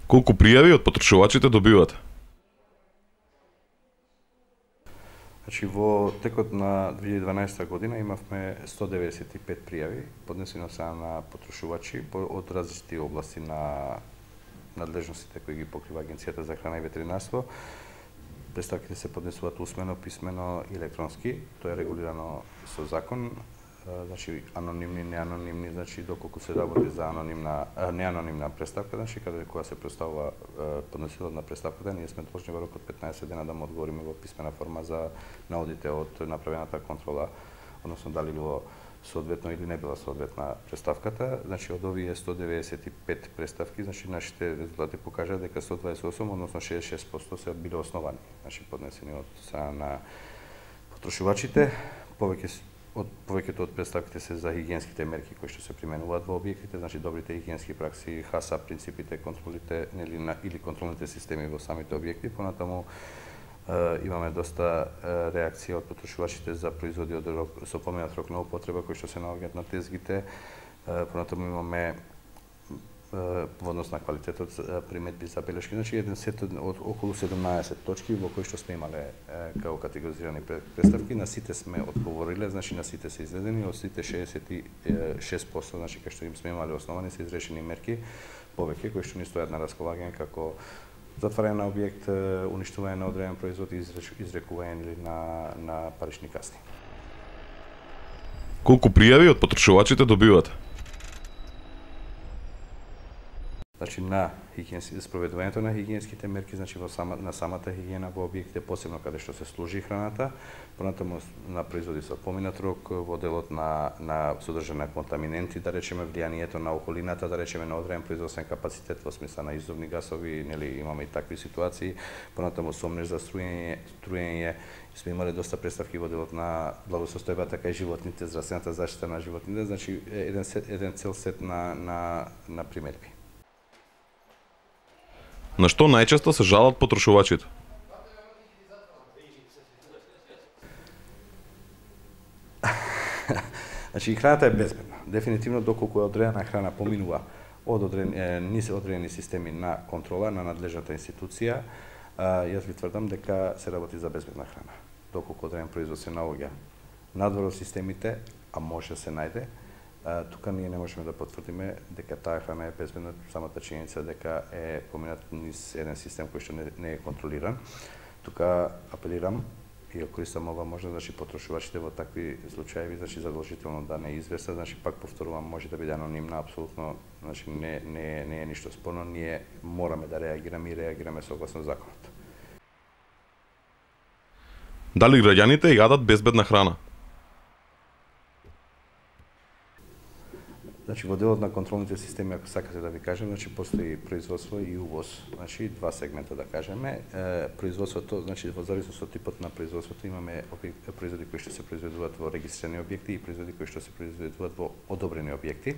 Колку пријави од потрошувачите добивате? Значи, во текот на 2012 година имавме 195 пријави поднесени од страна на потрошувачи од различити области на надлежностите кои ги покрива Агенцијата за храна и ветеринарство. Преставките се поднесуваат усмено, писмено и електронски. Тоа е регулирано со закон. Значи, анонимни, неанонимни, значи доколку се работи за неанонимна преставка, значи кога се представува подносителот на преставката, ние сме должни во рок од 15 дена да му одговориме во писмена форма за наодите од направената контрола, односно дали било соодветно или не била соодветна преставката. Значи, од овие 195 преставки, значи нашите резултати покажаа дека 128, односно 66% се биле основани, значи поднесени од страна на потрошувачите. Повеќето од преставките се за хигиенските мерки кои што се применуваат во објектите, значи добрите хигиенски пракси, ХАСА принципите, контролите или контролните системи во самите објекти. Понатаму имаме доста реакција од потрошувачите за производи со поминат рок на употреба кои што се наоѓаат на тезгите. Понатаму имаме во однос на квалитетот приметби за белешки, значи еден сет од околу 17 точки во кои што сме имале како категоризирани преставки, на сите сме одговориле, значи на сите се изведени, од сите 66%, значи кај што им сме имале основани се изрешени мерки, повеќе кои што ни стојат на располагање како затварање на објект, уништување на одреден производ и изрекување на парични казни. Колку пријави од потрошувачите добивате? Значи, на спроведувањето на хигиенските мерки, значи на самата хигиена во објектите, посебно каде што се служи храната, понатаму на производи со поминат рок, во делот на содржина на контаминенти, да речеме влијанието на околината, да речеме на одреден производствен капацитет во смисла на изовни гасови, нели имаме и такви ситуации, понатаму сомнеж за струење, сме имале доста преставки во делот на благосостојбата кај животните, здравствената заштита на животните, значи еден цел сет на приметби. На што најчесто се жалат потрошувачите? Значи, храната е безбедна. Дефинитивно, доколку одредена храна поминува од одредени системи на контрола на надлежната институција, јас ви тврдам дека се работи за безбедна храна. Доколку одреден производ се наоѓа надвор од системите, а може да се најде, тука ние не можеме да потврдиме дека таа храна е безбедна, самата чинjenica дека е поминат низ еден систем кој што не е контролиран. Тука апелирам и користам ова можност, значи потрошувачите во такви случаи, значи задолжително да не известат, значи пак повторувам, може да биде анонимна, апсолутно, значи не е ништо спорно, ние мораме да реагираме и реагираме согласно законот. Дали граѓаните јадат безбедна храна? Значи, во делот на контролните системи, ако сакате да ви кажем, значи постои производство и увоз, значи два сегмента да кажеме. Производството, значи во зависност од типот на производството имаме производи кои што се произведуваат во регистрирани објекти и производи кои што се произведуваат во одобрени објекти.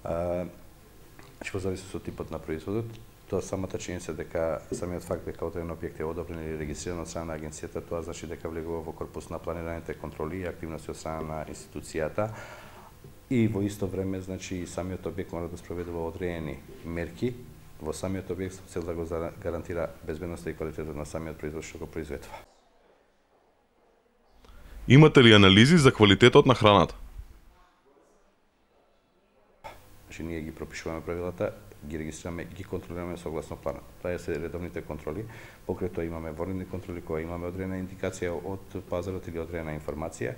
Значи, во зависност од типот на производот, тоа самата чинjenica дека самиот факт дека одреден објект е одобрен или регистриран од страна на агенцијата, тоа значи дека влегува во корпус на планираните контроли и активности од страна на институцијата. И во исто време, значи, самиот објект мора да спроведува одредени мерки во самиот објект со цел да го гарантира безбедноста и квалитетот на самиот производ што го произведува. Имате ли анализи за квалитетот на храната? Значи, ние ги пропишуваме правилата, ги регистрираме, ги контролираме согласно планот. Тоа се редовните контроли. Покрај тоа имаме вонредни контроли кои имаме одредена индикација од пазарот или одредена информација.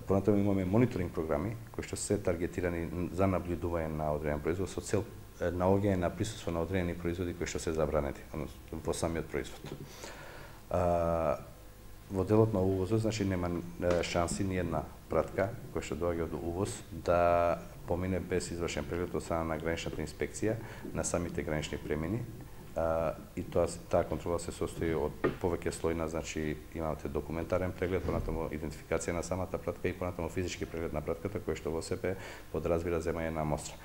Понатаму имаме мониторинг програми кои што се таргетирани за наблюдување на одреден производ со цел наоѓање на присуство на одредени производи кои што се забранети во самиот производ. Во делот на увозот, значи нема шанси ни една пратка која што доаѓа од увоз да помине без извршен преглед од страна на граничната инспекција на самите гранични премини. И таа контрола се состои од повеќе слојна, значи имате документарен преглед, понатаму идентификација на самата пратка и понатаму физички преглед на пратката кој што во себе подразбира земање на мостра.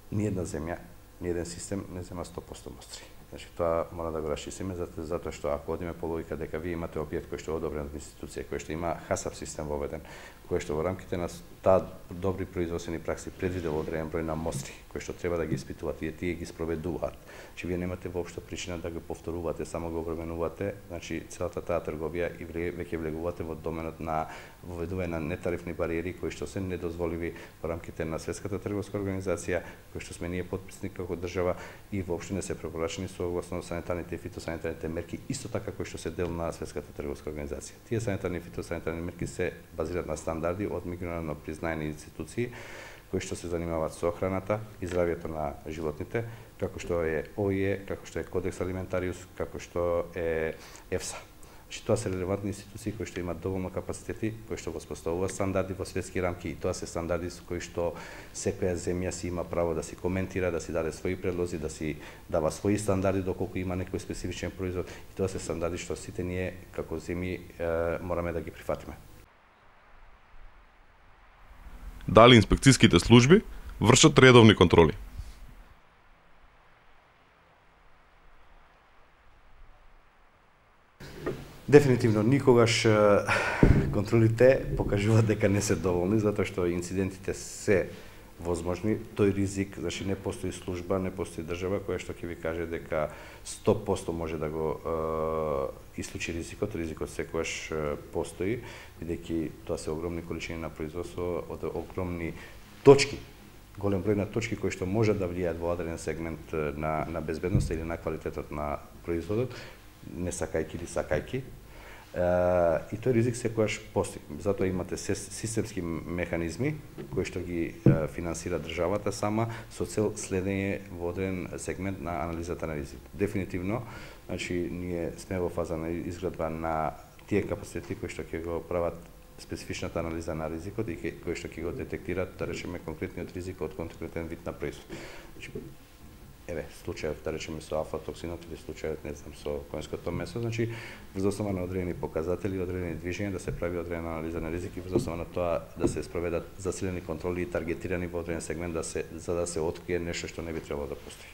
Ни една земја, ни еден систем не зема 100% мостри. Значи тоа мора да го расчистиме затоа што ако одиме по логика дека вие имате објект кој што е одобрен од институција, кој што има хасап систем воведен, кој што во рамките на таа добри производствени пракси предвидел одреден број на мостри кои што треба да ги испитуваат и тие ги спроведуваат. Значи вие немате воопшто причина да го повторувате, само го обременувате, значи целата таа трговија и веќе влегувате во доменот на воведување на нетарифни бариери кои што се недозволиви во рамките на Светската трговска организација, кои што сме ние потписник како држава и воопшто не се препорачени согласно санитарните и фитосанитарните мерки, исто така кои што се дел на Светската трговска организација. Тие санитарни и фитосанитарни мерки се базираат на стандарди од меѓународно признаени институции кои што се занимаваат со охраната и здравјето на животните, како што е ОИЕ, како што е Кодекс Алиментариус, како што е ЕФСА. Значи тоа се релевантни институции кои што имаат доволно капацитети, кои што воспоставуваат стандарди во светски рамки и тоа се стандарди со кои што секоја земја си има право да си коментира, да си даде своји предлози, да си дава своји стандарди доколку има некој специфичен производ и тоа се стандарди што сите ние како земји мораме да ги прифатиме. Дали инспекцијските служби вршат редовни контроли? Дефинитивно никогаш контролите покажуваат дека не се доволни, затоа што инцидентите се возможни. Тој ризик, значи не постои служба, не постои држава која што ќе ви каже дека 100% може да го исклучи ризикот. Ризикот секогаш постои, бидејќи тоа се огромни количини на производство од огромни точки, голем број на точки кои што може да влијаат во одреден сегмент на безбедноста или на квалитетот на производот, не сакајки или сакајки. И тој ризик секогаш постои. Затоа имате системски механизми кои што ги финансира државата сама со цел следење во одреден сегмент на анализата на ризик. Дефинитивно, значи ние сме во фаза на изградба на тие капацитети кои што ќе го прават специфичната анализа на ризикот и кои што ќе го детектираат, да речеме, конкретниот ризик од конкретен вид на производ. Значи, еве, случајот, да речеме, со афлатоксинот или случајот, не знам, со конското месо, значи, врз основа на одредени показатели, одредени движења, да се прави одредена анализа на ризик и врз основа на тоа да се спроведат засилени контроли и таргетирани во одреден сегмент за да се открие нешто што не би требало да постои.